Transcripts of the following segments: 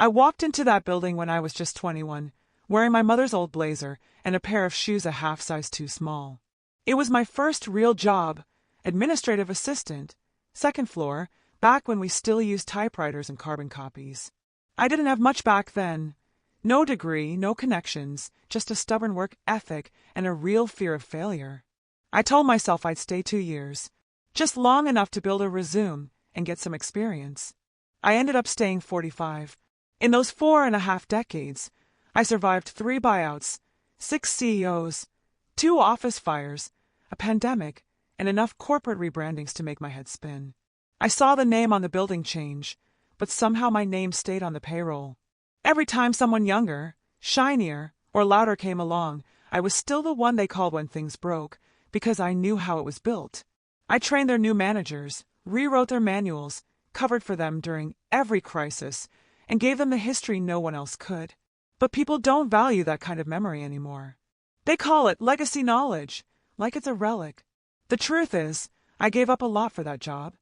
I walked into that building when I was just 21, wearing my mother's old blazer and a pair of shoes a half size too small. It was my first real job, administrative assistant, second floor, back when we still used typewriters and carbon copies. I didn't have much back then. No degree, no connections, just a stubborn work ethic and a real fear of failure. I told myself I'd stay 2 years, just long enough to build a resume and get some experience. I ended up staying 45. In those 4.5 decades, I survived 3 buyouts, 6 CEOs, 2 office fires, a pandemic, and enough corporate rebrandings to make my head spin. I saw the name on the building change, but somehow my name stayed on the payroll. Every time someone younger, shinier, or louder came along, I was still the one they called when things broke, because I knew how it was built. I trained their new managers, rewrote their manuals, covered for them during every crisis, and gave them the history no one else could. But people don't value that kind of memory anymore. They call it legacy knowledge, like it's a relic. The truth is, I gave up a lot for that job.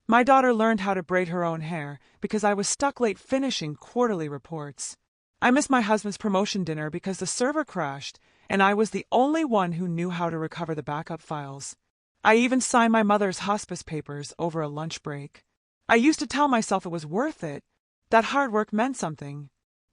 My daughter learned how to braid her own hair because I was stuck late finishing quarterly reports. I missed my husband's promotion dinner because the server crashed, and I was the only one who knew how to recover the backup files. I even signed my mother's hospice papers over a lunch break. I used to tell myself it was worth it, that hard work meant something,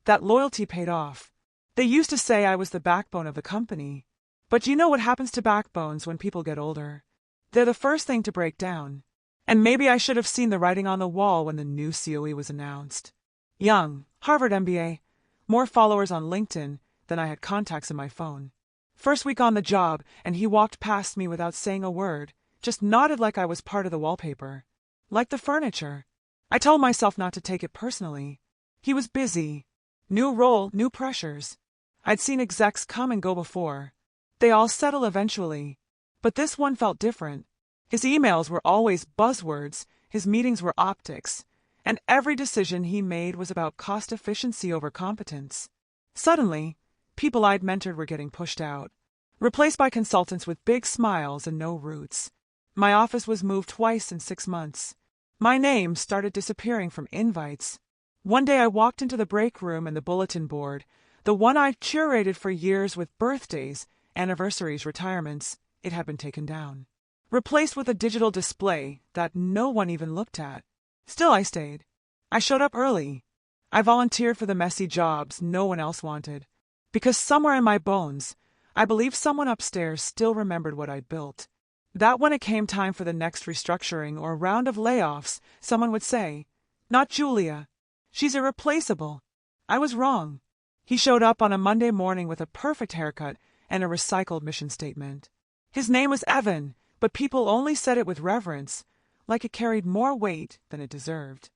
that loyalty paid off. They used to say I was the backbone of the company. But you know what happens to backbones when people get older? They're the first thing to break down. And maybe I should have seen the writing on the wall when the new COE was announced. Young, Harvard MBA, more followers on LinkedIn than I had contacts in my phone. First week on the job, and he walked past me without saying a word, just nodded like I was part of the wallpaper. Like the furniture. I told myself not to take it personally. He was busy. New role, new pressures. I'd seen execs come and go before. They all settle eventually. But this one felt different. His emails were always buzzwords, his meetings were optics, and every decision he made was about cost efficiency over competence. Suddenly, people I'd mentored were getting pushed out, replaced by consultants with big smiles and no roots. My office was moved twice in 6 months. My name started disappearing from invites. One day I walked into the break room and the bulletin board, the one I'd curated for years with birthdays, anniversaries, retirements, it had been taken down. Replaced with a digital display that no one even looked at. Still I stayed. I showed up early. I volunteered for the messy jobs no one else wanted. Because somewhere in my bones, I believed someone upstairs still remembered what I'd built. That when it came time for the next restructuring or round of layoffs, someone would say, "Not Julia. She's irreplaceable." I was wrong. He showed up on a Monday morning with a perfect haircut and a recycled mission statement. His name was Evan, but people only said it with reverence, like it carried more weight than it deserved.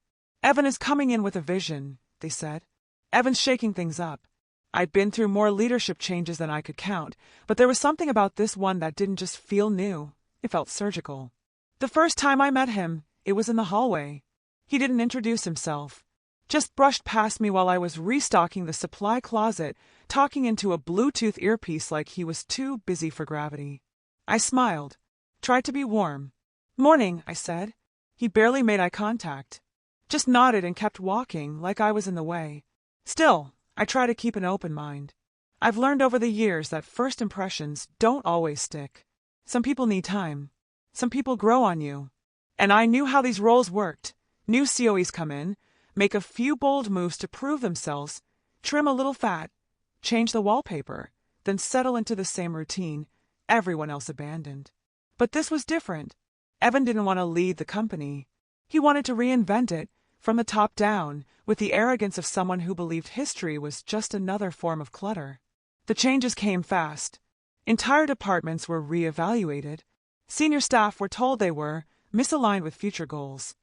"Evan is coming in with a vision," they said. "Evan's shaking things up." I'd been through more leadership changes than I could count, but there was something about this one that didn't just feel new. It felt surgical. The first time I met him, it was in the hallway. He didn't introduce himself. Just brushed past me while I was restocking the supply closet, talking into a Bluetooth earpiece like he was too busy for gravity. I smiled. Tried to be warm. "Morning," I said. He barely made eye contact. Just nodded and kept walking like I was in the way. Still, I try to keep an open mind. I've learned over the years that first impressions don't always stick. Some people need time. Some people grow on you. And I knew how these roles worked. New COEs come in, make a few bold moves to prove themselves, trim a little fat, change the wallpaper, then settle into the same routine everyone else abandoned. But this was different. Evan didn't want to lead the company. He wanted to reinvent it, from the top down, with the arrogance of someone who believed history was just another form of clutter. The changes came fast. Entire departments were reevaluated. Senior staff were told they were misaligned with future goals.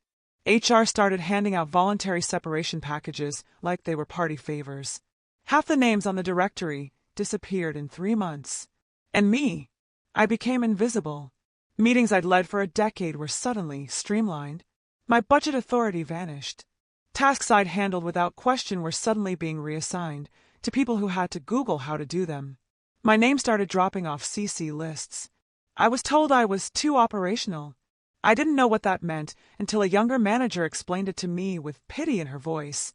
HR started handing out voluntary separation packages like they were party favors. Half the names on the directory disappeared in 3 months. And me, I became invisible. Meetings I'd led for a decade were suddenly streamlined. My budget authority vanished. Tasks I'd handled without question were suddenly being reassigned to people who had to Google how to do them. My name started dropping off CC lists. I was told I was too operational. I didn't know what that meant until a younger manager explained it to me with pity in her voice.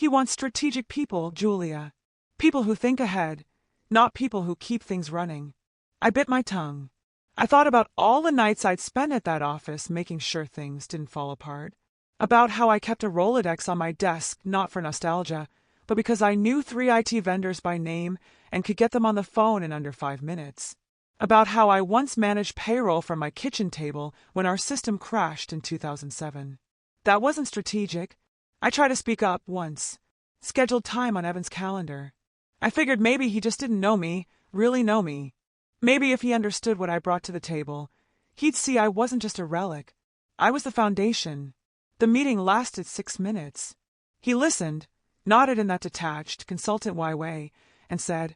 He wants strategic people, Julia. People who think ahead, not people who keep things running. I bit my tongue. I thought about all the nights I'd spent at that office making sure things didn't fall apart. About how I kept a Rolodex on my desk, not for nostalgia, but because I knew 3 IT vendors by name and could get them on the phone in under 5 minutes. About how I once managed payroll from my kitchen table when our system crashed in 2007. That wasn't strategic. I tried to speak up once. Scheduled time on Evan's calendar. I figured maybe he just didn't know me, really know me. Maybe if he understood what I brought to the table, he'd see I wasn't just a relic. I was the foundation. The meeting lasted 6 minutes. He listened, nodded in that detached, consultant-y way, and said,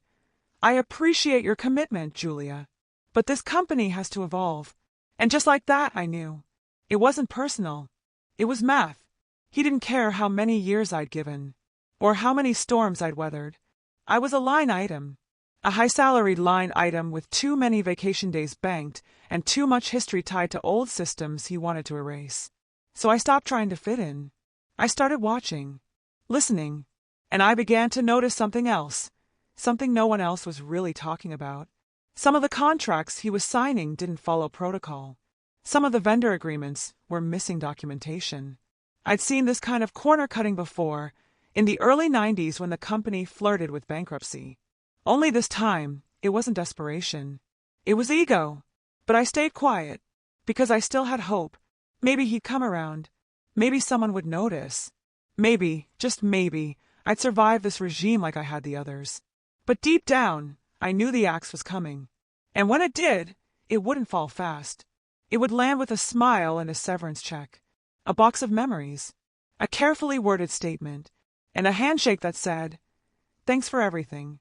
"I appreciate your commitment, Julia. But this company has to evolve." And just like that, I knew. It wasn't personal. It was math. He didn't care how many years I'd given, or how many storms I'd weathered. I was a line item. A high-salaried line item with too many vacation days banked and too much history tied to old systems he wanted to erase. So I stopped trying to fit in. I started watching, listening, and I began to notice something else, something no one else was really talking about. Some of the contracts he was signing didn't follow protocol. Some of the vendor agreements were missing documentation. I'd seen this kind of corner-cutting before, in the early 90s when the company flirted with bankruptcy. Only this time, it wasn't desperation. It was ego. But I stayed quiet, because I still had hope. Maybe he'd come around. Maybe someone would notice. Maybe, just maybe, I'd survive this regime like I had the others. But deep down, I knew the axe was coming. And when it did, it wouldn't fall fast. It would land with a smile and a severance check, a box of memories, a carefully worded statement, and a handshake that said, "Thanks for everything.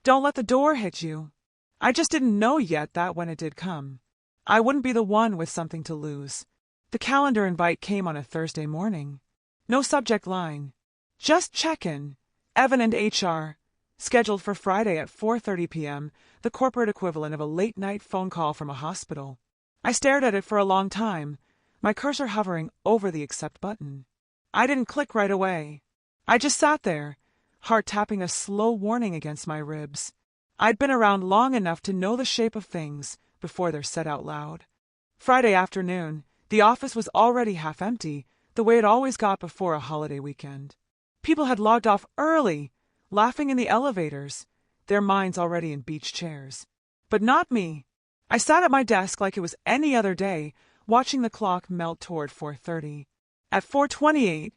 Don't let the door hit you." I just didn't know yet that when it did come, I wouldn't be the one with something to lose. The calendar invite came on a Thursday morning. No subject line. Just check-in. Evan and HR. Scheduled for Friday at 4:30 p.m., the corporate equivalent of a late-night phone call from a hospital. I stared at it for a long time, my cursor hovering over the accept button. I didn't click right away. I just sat there, heart tapping a slow warning against my ribs. I'd been around long enough to know the shape of things before they're said out loud. Friday afternoon, the office was already half empty, the way it always got before a holiday weekend. People had logged off early, laughing in the elevators, their minds already in beach chairs. But not me. I sat at my desk like it was any other day, watching the clock melt toward 4:30. At 4:28,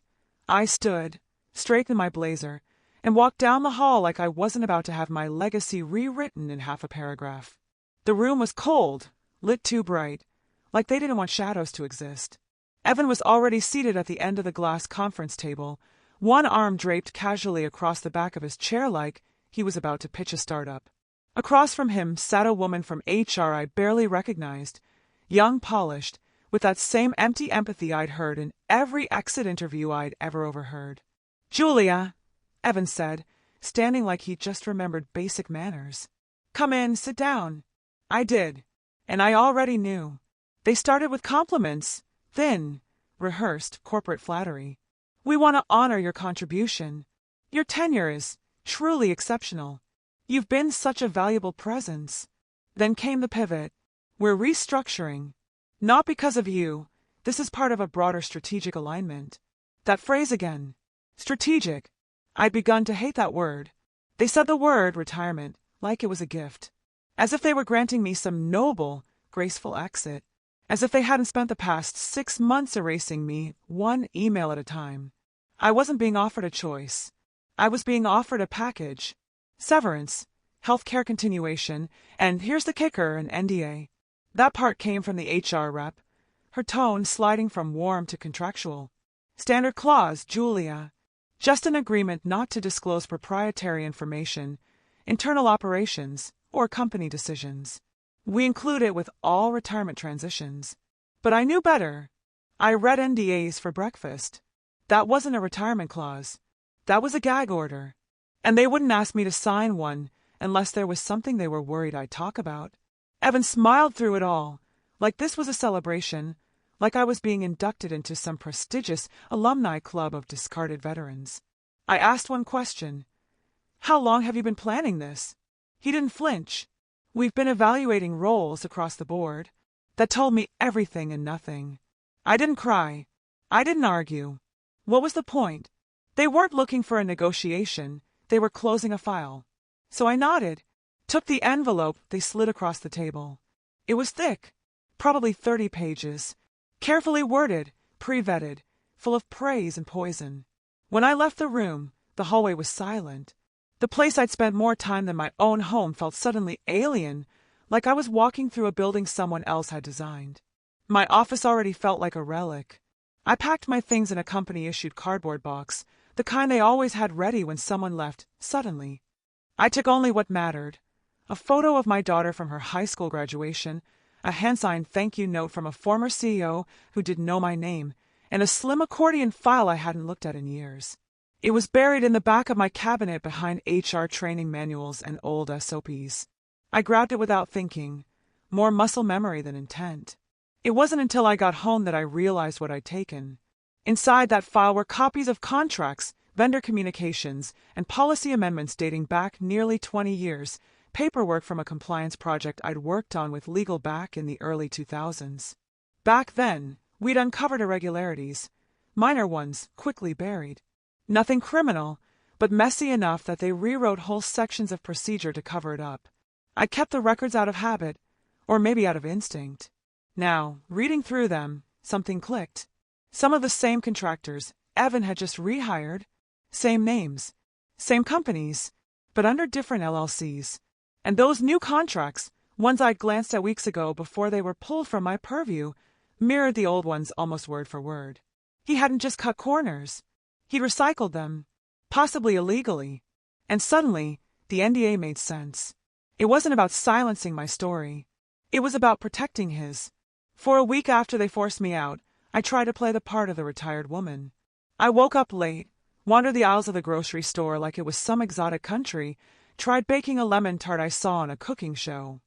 I stood, straightened my blazer, and walked down the hall like I wasn't about to have my legacy rewritten in half a paragraph. The room was cold, lit too bright, like they didn't want shadows to exist. Evan was already seated at the end of the glass conference table, one arm draped casually across the back of his chair like he was about to pitch a startup. Across from him sat a woman from HR I barely recognized, young, polished, with that same empty empathy I'd heard in every exit interview I'd ever overheard. "Julia," Evan said, standing like he'd just remembered basic manners. "Come in, sit down." I did, and I already knew. They started with compliments, thin, rehearsed corporate flattery. "We want to honor your contribution. Your tenure is truly exceptional. You've been such a valuable presence." Then came the pivot. "We're restructuring. Not because of you. This is part of a broader strategic alignment." That phrase again. Strategic. I'd begun to hate that word. They said the word, retirement, like it was a gift. As if they were granting me some noble, graceful exit. As if they hadn't spent the past 6 months erasing me, one email at a time. I wasn't being offered a choice. I was being offered a package. Severance, healthcare continuation, and here's the kicker, an NDA. That part came from the HR rep, her tone sliding from warm to contractual. Standard clause, Julia. Just an agreement not to disclose proprietary information, internal operations, or company decisions. We include it with all retirement transitions. But I knew better. I read NDAs for breakfast. That wasn't a retirement clause. That was a gag order. And they wouldn't ask me to sign one unless there was something they were worried I'd talk about. Evan smiled through it all, like this was a celebration, like I was being inducted into some prestigious alumni club of discarded veterans. I asked one question. How long have you been planning this? He didn't flinch. We've been evaluating roles across the board. That told me everything and nothing. I didn't cry. I didn't argue. What was the point? They weren't looking for a negotiation. They were closing a file. So I nodded, took the envelope they slid across the table. It was thick, probably 30 pages, carefully worded, pre-vetted, full of praise and poison. When I left the room, the hallway was silent. The place I'd spent more time than my own home felt suddenly alien, like I was walking through a building someone else had designed. My office already felt like a relic. I packed my things in a company-issued cardboard box, the kind they always had ready when someone left, suddenly. I took only what mattered. A photo of my daughter from her high school graduation, a hand-signed thank you note from a former CEO who didn't know my name, and a slim accordion file I hadn't looked at in years. It was buried in the back of my cabinet behind HR training manuals and old SOPs. I grabbed it without thinking, more muscle memory than intent. It wasn't until I got home that I realized what I'd taken. Inside that file were copies of contracts, vendor communications, and policy amendments dating back nearly 20 years, paperwork from a compliance project I'd worked on with legal back in the early 2000s. Back then, we'd uncovered irregularities, minor ones quickly buried. Nothing criminal, but messy enough that they rewrote whole sections of procedure to cover it up. I kept the records out of habit, or maybe out of instinct. Now, reading through them, something clicked. Some of the same contractors Evan had just rehired, same names, same companies, but under different LLCs. And those new contracts, ones I'd glanced at weeks ago before they were pulled from my purview, mirrored the old ones almost word for word. He hadn't just cut corners. He'd recycled them, possibly illegally. And suddenly, the NDA made sense. It wasn't about silencing my story. It was about protecting his. For a week after they forced me out, I tried to play the part of the retired woman. I woke up late, wandered the aisles of the grocery store like it was some exotic country, tried baking a lemon tart I saw on a cooking show.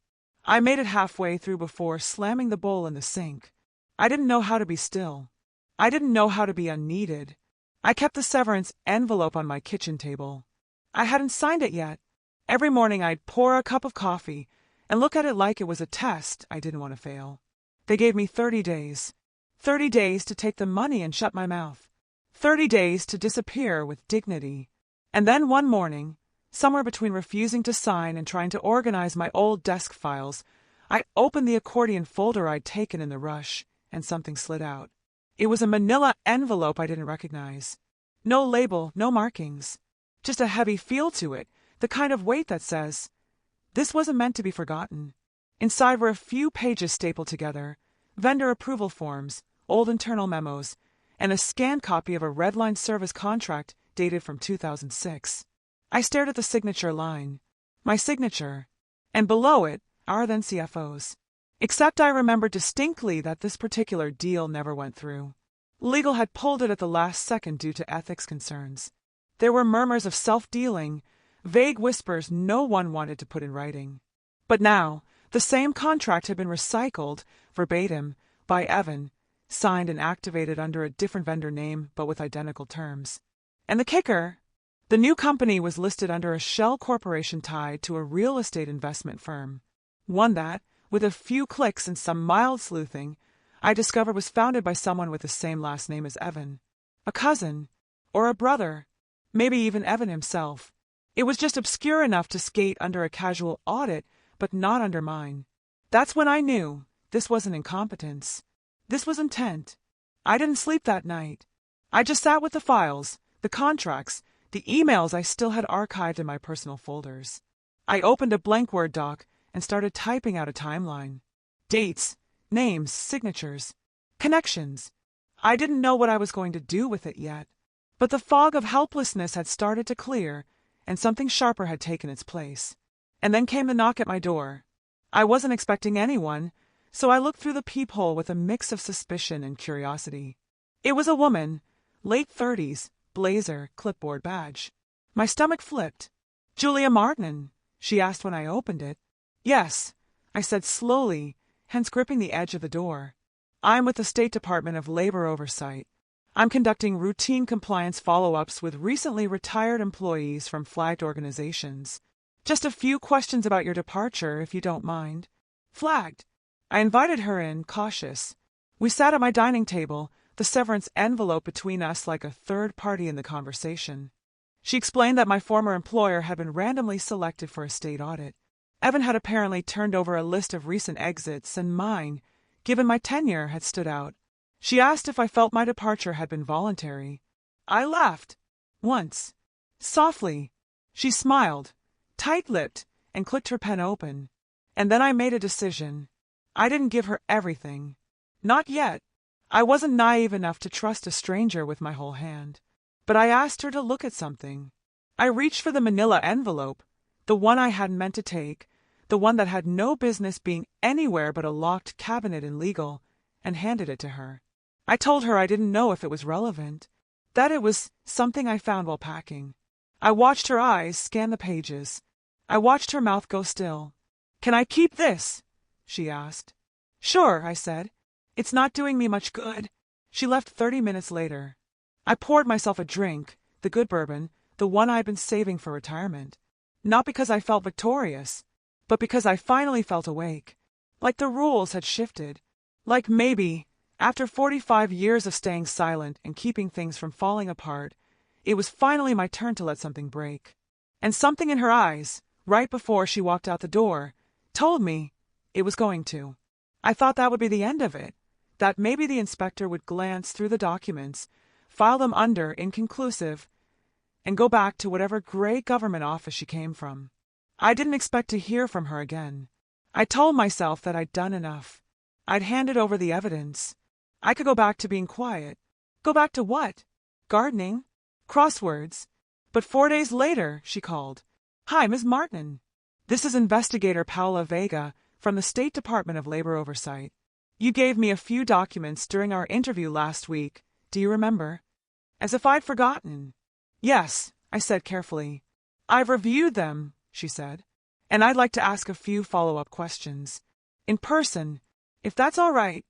I made it halfway through before slamming the bowl in the sink. I didn't know how to be still. I didn't know how to be unneeded. I kept the severance envelope on my kitchen table. I hadn't signed it yet. Every morning I'd pour a cup of coffee and look at it like it was a test I didn't want to fail. They gave me 30 days. 30 days to take the money and shut my mouth. 30 days to disappear with dignity. And then one morning, somewhere between refusing to sign and trying to organize my old desk files, I opened the accordion folder I'd taken in the rush, and something slid out. It was a manila envelope I didn't recognize. No label, no markings. Just a heavy feel to it, the kind of weight that says, this wasn't meant to be forgotten. Inside were a few pages stapled together, vendor approval forms, old internal memos, and a scanned copy of a redline service contract dated from 2006. I stared at the signature line, my signature, and below it, our then CFO's. Except I remembered distinctly that this particular deal never went through. Legal had pulled it at the last second due to ethics concerns. There were murmurs of self-dealing, vague whispers no one wanted to put in writing. But now, the same contract had been recycled, verbatim, by Evan, signed and activated under a different vendor name but with identical terms. And the kicker? The new company was listed under a shell corporation tied to a real estate investment firm. One that, with a few clicks and some mild sleuthing, I discovered was founded by someone with the same last name as Evan. A cousin, or a brother, maybe even Evan himself. It was just obscure enough to skate under a casual audit, but not under mine. That's when I knew this wasn't incompetence. This was intent. I didn't sleep that night. I just sat with the files, the contracts, the emails I still had archived in my personal folders. I opened a blank Word doc and started typing out a timeline. Dates, names, signatures, connections. I didn't know what I was going to do with it yet, but the fog of helplessness had started to clear, and something sharper had taken its place. And then came the knock at my door. I wasn't expecting anyone, so I looked through the peephole with a mix of suspicion and curiosity. It was a woman, late 30s, blazer, clipboard badge. My stomach flipped. "Julia Martin?" she asked when I opened it. "Yes," I said slowly, hence gripping the edge of the door. "I'm with the State Department of Labor Oversight. I'm conducting routine compliance follow-ups with recently retired employees from flagged organizations. Just a few questions about your departure, if you don't mind. Flagged. I invited her in, cautious. We sat at my dining table, the severance envelope between us like a third party in the conversation. She explained that my former employer had been randomly selected for a state audit. Evan had apparently turned over a list of recent exits, and mine, given my tenure, had stood out. She asked if I felt my departure had been voluntary. I laughed. Once. Softly. She smiled, tight-lipped, and clicked her pen open. And then I made a decision. I didn't give her everything. Not yet. I wasn't naive enough to trust a stranger with my whole hand. But I asked her to look at something. I reached for the manila envelope, the one I hadn't meant to take, the one that had no business being anywhere but a locked cabinet in legal, and handed it to her. I told her I didn't know if it was relevant, that it was something I found while packing. I watched her eyes scan the pages. I watched her mouth go still. "Can I keep this?" she asked. "Sure," I said. "It's not doing me much good." She left 30 minutes later. I poured myself a drink, the good bourbon, the one I'd been saving for retirement. Not because I felt victorious, but because I finally felt awake. Like the rules had shifted. Like maybe, after 45 years of staying silent and keeping things from falling apart, it was finally my turn to let something break. And something in her eyes, right before she walked out the door, told me it was going to. I thought that would be the end of it, that maybe the inspector would glance through the documents, file them under inconclusive, and go back to whatever gray government office she came from. I didn't expect to hear from her again. I told myself that I'd done enough. I'd handed over the evidence. I could go back to being quiet. Go back to what? Gardening? Crosswords? But 4 days later, she called. "Hi, Ms. Martin. This is Investigator Paula Vega from the State Department of Labor Oversight. You gave me a few documents during our interview last week. Do you remember?" As if I'd forgotten. "Yes," I said carefully. "I've reviewed them," she said, "and I'd like to ask a few follow-up questions. In person, if that's all right."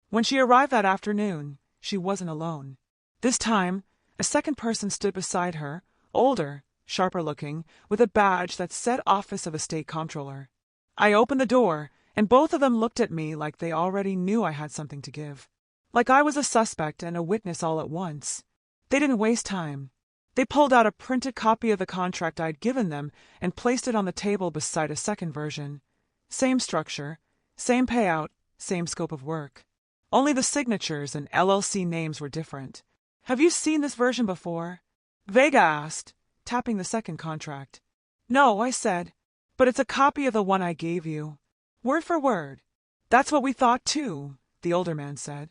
When she arrived that afternoon, she wasn't alone. This time, a second person stood beside her, older, sharper-looking, with a badge that said Office of a State Comptroller. I opened the door, and both of them looked at me like they already knew I had something to give. Like I was a suspect and a witness all at once. They didn't waste time. They pulled out a printed copy of the contract I'd given them and placed it on the table beside a second version. Same structure, same payout, same scope of work. Only the signatures and LLC names were different. "Have you seen this version before?" Vega asked, tapping the second contract. "No," I said, "but it's a copy of the one I gave you. Word for word." "That's what we thought too," the older man said.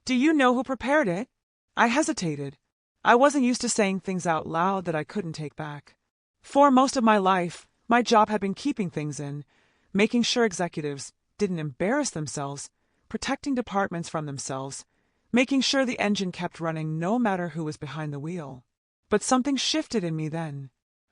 "Do you know who prepared it?" I hesitated. I wasn't used to saying things out loud that I couldn't take back. For most of my life, my job had been keeping things in, making sure executives didn't embarrass themselves, protecting departments from themselves, making sure the engine kept running no matter who was behind the wheel. But something shifted in me then.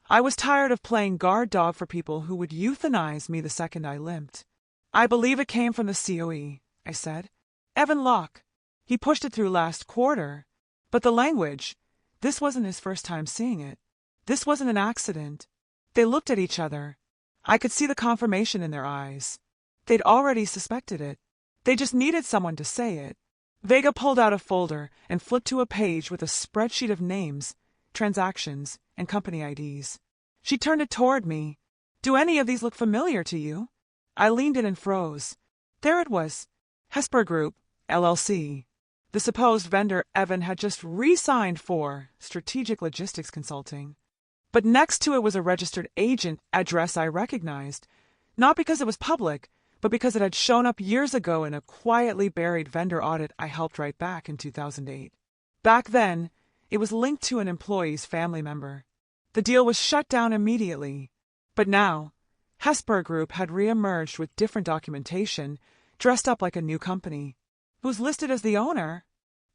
I was tired of playing guard dog for people who would euthanize me the second I limped. "I believe it came from the COE, I said. "Evan Locke. He pushed it through last quarter. But the language, this wasn't his first time seeing it. This wasn't an accident." They looked at each other. I could see the confirmation in their eyes. They'd already suspected it. They just needed someone to say it. Vega pulled out a folder and flipped to a page with a spreadsheet of names, transactions, and company IDs. She turned it toward me. "Do any of these look familiar to you?" I leaned in and froze. There it was. Hesper Group, LLC. The supposed vendor Evan had just re-signed for Strategic Logistics Consulting. But next to it was a registered agent address I recognized, not because it was public, but because it had shown up years ago in a quietly buried vendor audit I helped write back in 2008. Back then, it was linked to an employee's family member. The deal was shut down immediately. But now, Hesper Group had re-emerged with different documentation, dressed up like a new company. "Who's listed as the owner?"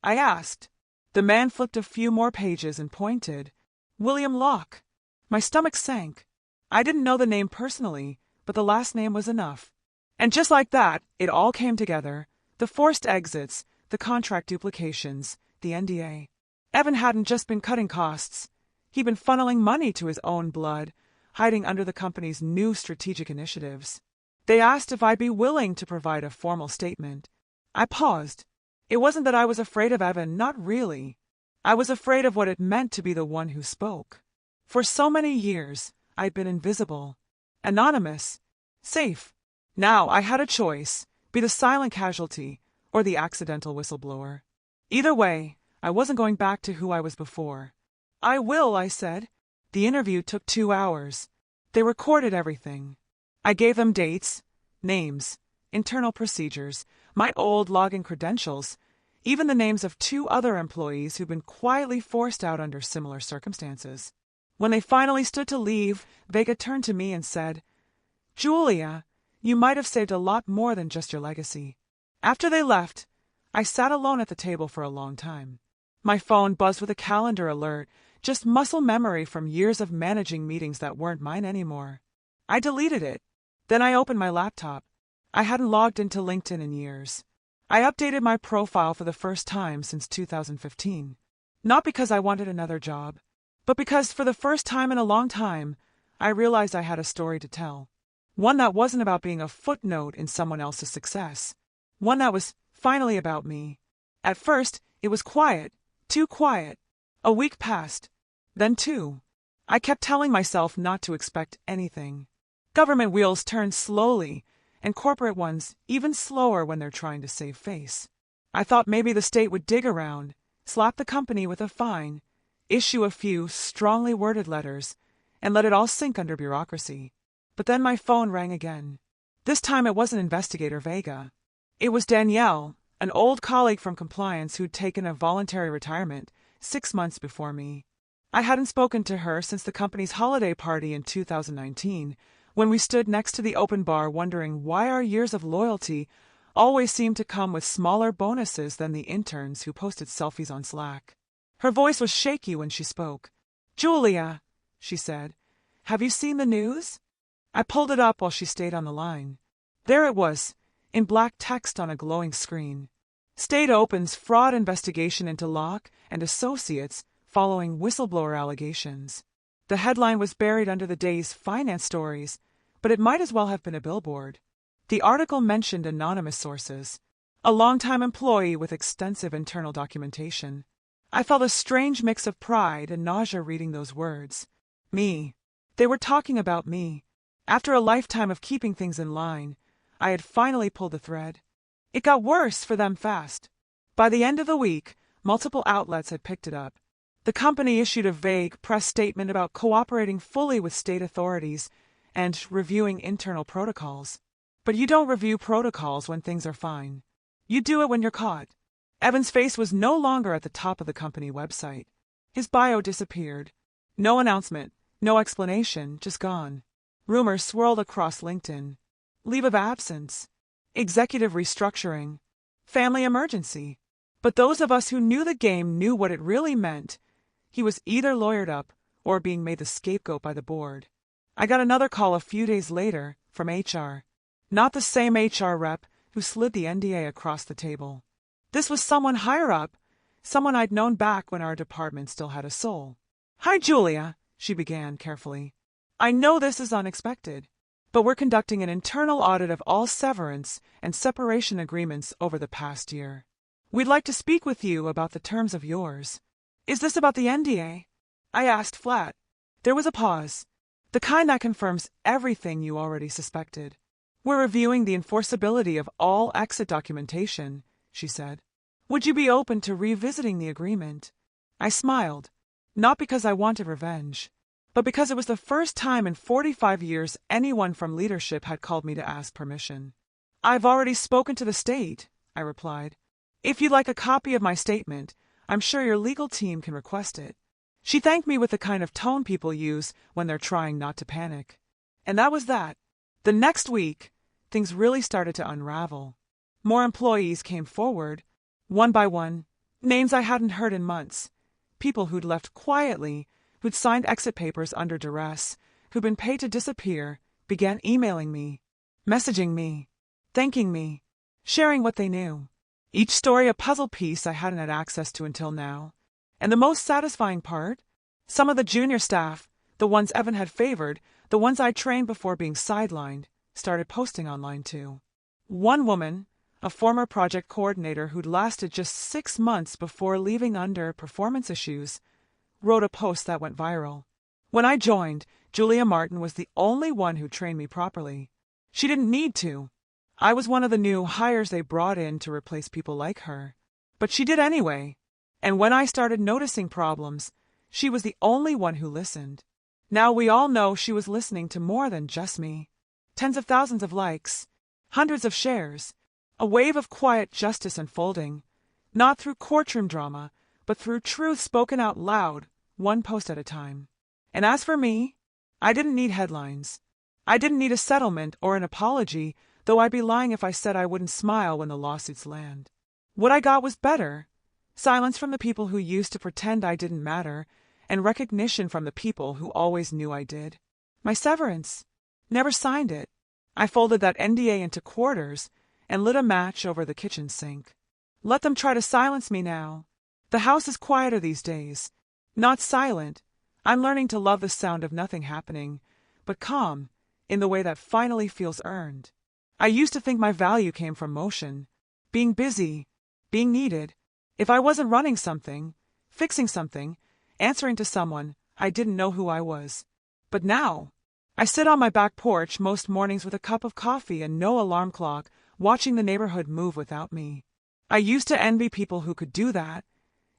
I asked. The man flipped a few more pages and pointed. "William Locke." My stomach sank. I didn't know the name personally, but the last name was enough. And just like that, it all came together. The forced exits, the contract duplications, the NDA. Evan hadn't just been cutting costs. He'd been funneling money to his own blood, hiding under the company's new strategic initiatives. They asked if I'd be willing to provide a formal statement. I paused. It wasn't that I was afraid of Evan, not really. I was afraid of what it meant to be the one who spoke. For so many years, I'd been invisible, anonymous, safe. Now I had a choice, be the silent casualty or the accidental whistleblower. Either way, I wasn't going back to who I was before. I will, I said. The interview took 2 hours. They recorded everything. I gave them dates, names, internal procedures, my old login credentials, even the names of 2 other employees who'd been quietly forced out under similar circumstances. When they finally stood to leave, Vega turned to me and said, "Julia, you might have saved a lot more than just your legacy." After they left, I sat alone at the table for a long time. My phone buzzed with a calendar alert, just muscle memory from years of managing meetings that weren't mine anymore. I deleted it. Then I opened my laptop. I hadn't logged into LinkedIn in years. I updated my profile for the first time since 2015. Not because I wanted another job, but because for the first time in a long time, I realized I had a story to tell. One that wasn't about being a footnote in someone else's success. One that was finally about me. At first, it was quiet, too quiet. A week passed, then 2. I kept telling myself not to expect anything. Government wheels turn slowly, and corporate ones even slower when they're trying to save face. I thought maybe the state would dig around, slap the company with a fine, issue a few strongly worded letters, and let it all sink under bureaucracy. But then my phone rang again. This time it wasn't Investigator Vega. It was Danielle, an old colleague from compliance who'd taken a voluntary retirement 6 months before me. I hadn't spoken to her since the company's holiday party in 2019, when we stood next to the open bar wondering why our years of loyalty always seemed to come with smaller bonuses than the interns who posted selfies on Slack. Her voice was shaky when she spoke. "Julia," she said, "have you seen the news?" I pulled it up while she stayed on the line. There it was, in black text on a glowing screen. State opens fraud investigation into Locke and Associates following whistleblower allegations. The headline was buried under the day's finance stories, but it might as well have been a billboard. The article mentioned anonymous sources, a longtime employee with extensive internal documentation. I felt a strange mix of pride and nausea reading those words. Me. They were talking about me. After a lifetime of keeping things in line, I had finally pulled the thread. It got worse for them fast. By the end of the week, multiple outlets had picked it up. The company issued a vague press statement about cooperating fully with state authorities and reviewing internal protocols. But you don't review protocols when things are fine. You do it when you're caught. Evan's face was no longer at the top of the company website. His bio disappeared. No announcement, no explanation, just gone. Rumors swirled across LinkedIn. Leave of absence. Executive restructuring. Family emergency. But those of us who knew the game knew what it really meant. He was either lawyered up or being made the scapegoat by the board. I got another call a few days later from HR. Not the same HR rep who slid the NDA across the table. This was someone higher up, someone I'd known back when our department still had a soul. "Hi, Julia," she began carefully. "I know this is unexpected, but we're conducting an internal audit of all severance and separation agreements over the past year. We'd like to speak with you about the terms of yours." "Is this about the NDA?" I asked flat. There was a pause, the kind that confirms everything you already suspected. "We're reviewing the enforceability of all exit documentation," she said. "Would you be open to revisiting the agreement?" I smiled, not because I wanted revenge, but because it was the first time in 45 years anyone from leadership had called me to ask permission. "I've already spoken to the state," I replied. "If you'd like a copy of my statement, I'm sure your legal team can request it." She thanked me with the kind of tone people use when they're trying not to panic. And that was that. The next week, things really started to unravel. More employees came forward, one by one, names I hadn't heard in months, people who'd left quietly, who'd signed exit papers under duress, who'd been paid to disappear, began emailing me, messaging me, thanking me, sharing what they knew. Each story a puzzle piece I hadn't had access to until now. And the most satisfying part? Some of the junior staff, the ones Evan had favored, the ones I trained before being sidelined, started posting online too. One woman, a former project coordinator who'd lasted just 6 months before leaving under performance issues, wrote a post that went viral. When I joined, Julia Martin was the only one who trained me properly. She didn't need to. I was one of the new hires they brought in to replace people like her. But she did anyway. And when I started noticing problems, she was the only one who listened. Now we all know she was listening to more than just me. Tens of thousands of likes, hundreds of shares, a wave of quiet justice unfolding, not through courtroom drama, but through truth spoken out loud, one post at a time. And as for me, I didn't need headlines. I didn't need a settlement or an apology, though I'd be lying if I said I wouldn't smile when the lawsuits land. What I got was better. Silence from the people who used to pretend I didn't matter, and recognition from the people who always knew I did. My severance. Never signed it. I folded that NDA into quarters and lit a match over the kitchen sink. Let them try to silence me now. The house is quieter these days. Not silent. I'm learning to love the sound of nothing happening, but calm, in the way that finally feels earned. I used to think my value came from motion, being busy, being needed. If I wasn't running something, fixing something, answering to someone, I didn't know who I was. But now, I sit on my back porch most mornings with a cup of coffee and no alarm clock, watching the neighborhood move without me. I used to envy people who could do that,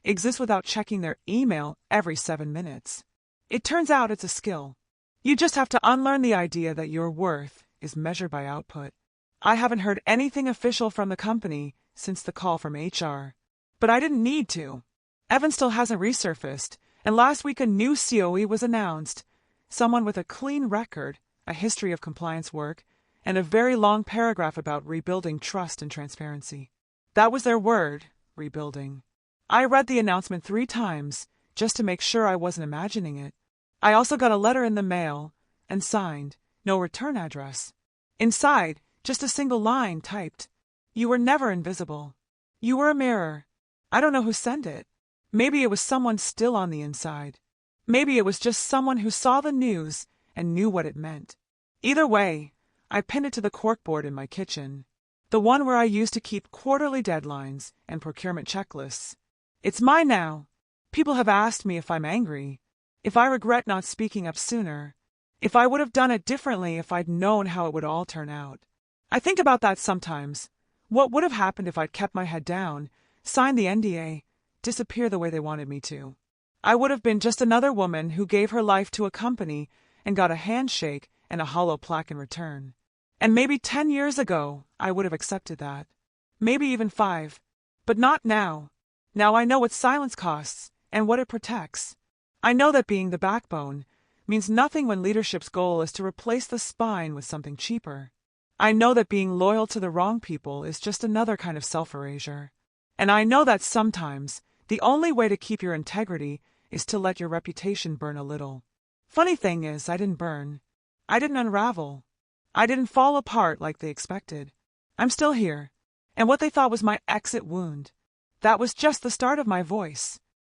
exist without checking their email every 7 minutes. It turns out it's a skill. You just have to unlearn the idea that your worth is measured by output. I haven't heard anything official from the company since the call from HR. But I didn't need to. Evan still hasn't resurfaced, and last week a new COE was announced. Someone with a clean record, a history of compliance work, and a very long paragraph about rebuilding trust and transparency. That was their word, rebuilding. I read the announcement 3 times, just to make sure I wasn't imagining it. I also got a letter in the mail, and signed, no return address. Inside, just a single line typed. You were never invisible. You were a mirror. I don't know who sent it. Maybe it was someone still on the inside. Maybe it was just someone who saw the news and knew what it meant. Either way, I pinned it to the corkboard in my kitchen, the one where I used to keep quarterly deadlines and procurement checklists. It's mine now. People have asked me if I'm angry, if I regret not speaking up sooner, if I would have done it differently if I'd known how it would all turn out. I think about that sometimes. What would have happened if I'd kept my head down, signed the NDA, disappear the way they wanted me to? I would have been just another woman who gave her life to a company and got a handshake and a hollow plaque in return. And maybe 10 years ago, I would have accepted that. Maybe even 5. But not now. Now I know what silence costs and what it protects. I know that being the backbone means nothing when leadership's goal is to replace the spine with something cheaper. I know that being loyal to the wrong people is just another kind of self-erasure. And I know that sometimes the only way to keep your integrity is to let your reputation burn a little. Funny thing is, I didn't burn. I didn't unravel. I didn't fall apart like they expected. I'm still here. And what they thought was my exit wound, that was just the start of my voice.